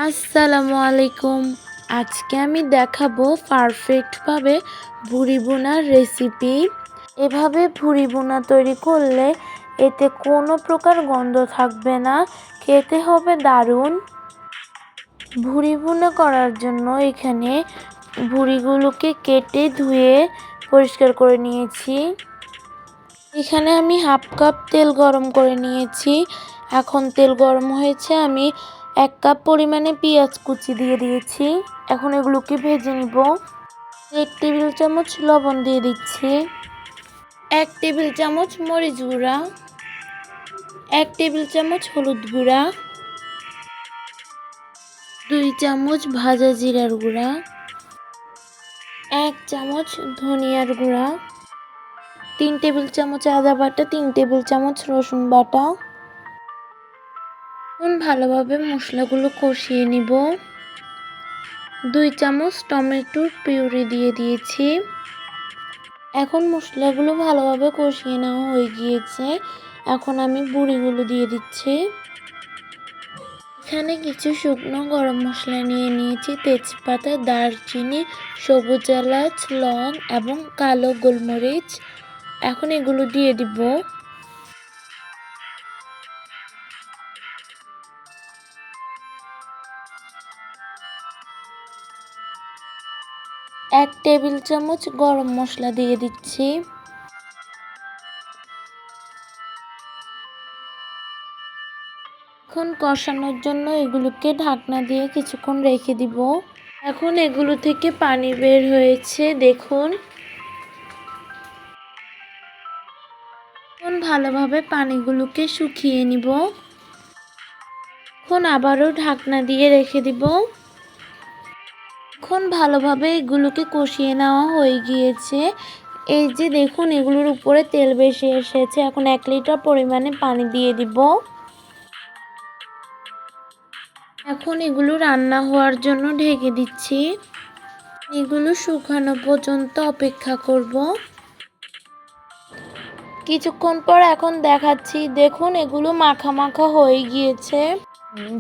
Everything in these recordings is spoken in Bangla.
আসসালামু আলাইকুম। আজকে আমি দেখাবো পারফেক্টভাবে ভুড়ি ভুনার রেসিপি। এভাবে ভুড়ি ভুনা তৈরি করলে এতে কোনো প্রকার গন্ধ থাকবে না, খেতে হবে দারুণ। ভুড়ি ভুনা করার জন্য এখানে ভুড়িগুলোকে কেটে ধুয়ে পরিষ্কার করে নিয়েছি। এখানে আমি হাফ কাপ তেল গরম করে নিয়েছি। এখন তেল গরম হয়েছে, আমি 1 কাপ পরিমাণে পেঁয়াজ কুচি দিয়ে দিয়েছি। এখন এগুলোকে ভেজে নিব। 1 টেবিল চামচ লবণ দিয়ে দিচ্ছি, 1 টেবিল চামচ মরিচ গুঁড়া, 1 টেবিল চামচ হলুদ গুঁড়া, 2 চামচ ভাজা জিরার গুঁড়া, 1 চামচ ধনিয়ার গুঁড়া, 3 টেবিল চামচ আদা বাটা, 3 টেবিল চামচ রসুন বাটা। এখন ভালোভাবে মশলাগুলো কষিয়ে নিব। 2 চামচ টমেটোর পিউরি দিয়ে দিয়েছি। এখন মশলাগুলো ভালোভাবে কষিয়ে নেওয়া হয়ে গিয়েছে। এখন আমি বড়িগুলো দিয়ে দিচ্ছি। এখানে কিছু শুকনো গরম মশলা নিয়ে নিয়েছি, তেজপাতা, দারচিনি, সবুজ এলাচ, লং এবং কালো গোলমরিচ। এখন এগুলো দিয়ে দিব। 1 টেবিল চামচ গরম মশলা দিয়ে দিচ্ছি। এখন কষানোর জন্য এগুলোকে ঢাকনা দিয়ে কিছুক্ষণ রেখে দিব। এখন এগুলো থেকে পানি বের হয়েছে, দেখুন। এখন ভালোভাবে পানিগুলোকে শুকিয়ে নিব। এখন আবারও ঢাকনা দিয়ে রেখে দিব। এখন ভালোভাবে এগুলোকে কষিয়ে নেওয়া হয়ে গিয়েছে। এই যে দেখুন, এগুলোর উপরে তেল বেশি এসেছে। এখন 1 লিটার পরিমাণে পানি দিয়ে দিব। এখন এগুলো রান্না হওয়ার জন্য ঢেকে দিচ্ছি। এগুলো শুকানো পর্যন্ত অপেক্ষা করব। কিছুক্ষণ পর এখন দেখাচ্ছি, দেখুন এগুলো মাখা মাখা হয়ে গিয়েছে।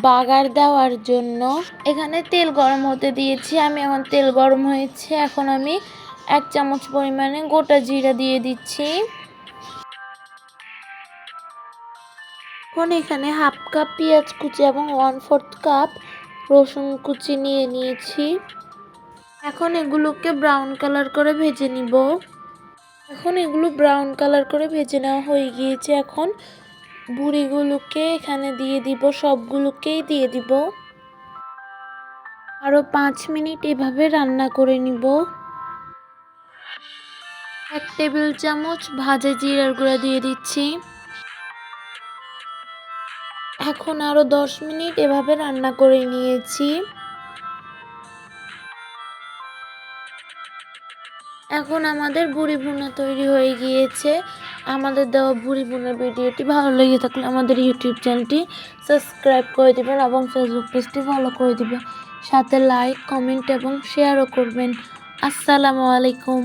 বাগার দেওয়ার জন্য এখানে তেল গরম হতে দিয়েছি আমি। এখন তেল গরম হয়েছে, এখন আমি 1 চামচ পরিমাণে গোটা জিরা দিয়ে দিচ্ছি। এখন এখানে হাফ কাপ পেঁয়াজ কুচি এবং 1/4 কাপ রসুন কুচি নিয়ে নিয়েছি। এখন এগুলোকে ব্রাউন কালার করে ভেজে নিব। এখন এগুলো ব্রাউন কালার করে ভেজে নেওয়া হয়ে গিয়েছে। এখন ভুড়িগুলোকে এখানে দিয়ে দিব, সবগুলোকেই দিয়ে দিব। আরও 5 মিনিট এভাবে রান্না করে নিব। 1 টেবিল চামচ ভাজা জিরার গুঁড়া দিয়ে দিচ্ছি। এখন আরও 10 মিনিট এভাবে রান্না করে নিয়েছি। এখন আমাদের ভুড়ি ভুনা তৈরি হয়ে গিয়েছে। আমাদের দেওয়া ভুড়ি ভুনা ভিডিওটি ভালো লেগে থাকলে আমাদের ইউটিউব চ্যানেলটি সাবস্ক্রাইব করে দেবেন এবং ফেসবুক পেজটি ফলো করে দেবেন। সাথে লাইক, কমেন্ট এবং শেয়ারও করবেন। আসসালামু আলাইকুম।